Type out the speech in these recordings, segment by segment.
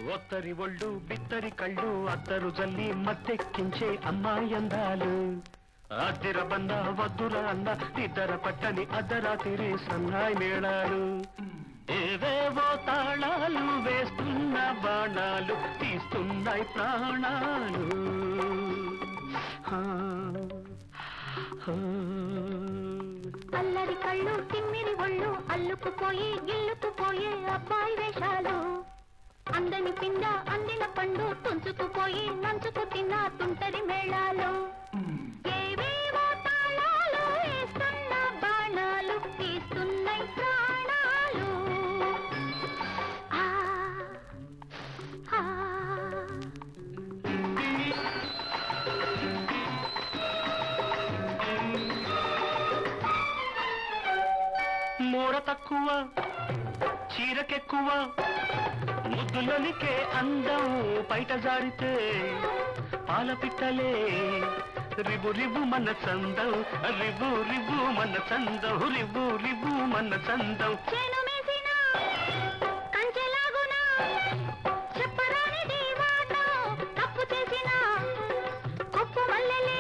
ఒత్తరి ఒళ్ళు బిత్తరి కళ్ళు అత్తరు జల్లి మత్తెక్కించే అమ్మాయి అందాలు అద్దిర బంద వద్దుర అన్న ఇద్దర పట్టని అర్ధరాత్రి సన్నాయి మేళాలు ఏవేవో తాళాలు వేస్తున్న బాణాలు తీస్తున్నాయి ప్రాణాలు అల్లరి కళ్ళు తిమ్మిరి ఒళ్ళు అల్లుకుపోయి గిల్లుకుపోయే అబ్బాయి వేషాలు అందని పిండ అందిన పండు తుంచుకుపోయి నంచుకు తిన్న తుంటరి మేళాలు ఏవేవో తాళాలు వేస్తున్న బాణాలు తీస్తున్నాయి ప్రాణాలు మూర తక్కువ చీరకెక్కువ ముద్దులనికే అందం బయట జారితే పాల పిట్టలే రిబు రిబు మన చందం రిబు రిబు మన చందం రిబు రిబు మన చందం తప్పు చేసిన కొప్పు మల్లెలే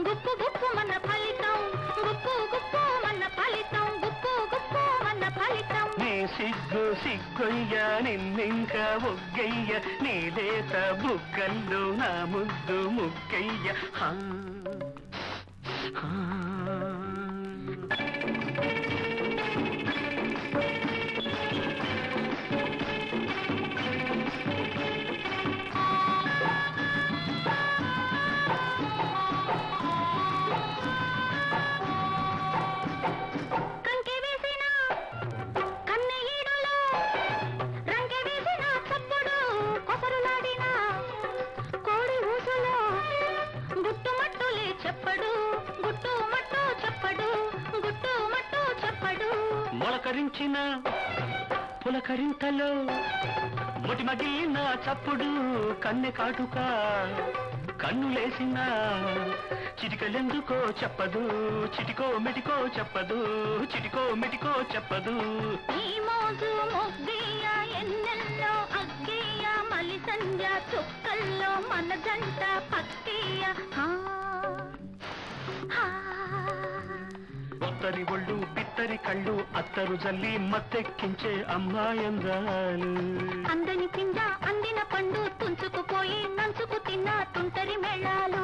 గుప్పు గుప్పు మన ఫలితం గుప్పు గుప్పు మన ఫలితం గుప్పు గుప్పు మన ఫలితం నీ సిగ్గు సిగ్గొయ్య నిన్నింక ఒగ్గయ్య నీ లేత బుగ్గల్లో నా ముద్దు ముగ్గయ్య మొలకరించిన పులకరింతలో మొటి మగిలిన చప్పుడు కన్నె కాటుక కన్నులేసిన చిటికలెందుకో చెప్పదు చిటికో మిటికో చెప్పదు చిటికో మిటికో చెప్పదు ఈ మోజు మొగ్గయ్య ఎన్నెల్లో అగ్గయ్య మలి సంధ్య చుక్కల్లో మన జంట పక్కయ్య ఒత్తరి ఒళ్ళు బిత్తరి కళ్ళు అత్తరు జల్లి మత్తెక్కించే అమ్మాయందాలు అందని పిండ అందిన పండు తుంచుకుపోయి నంచుకు తిన్న తుంటరి మేళాలు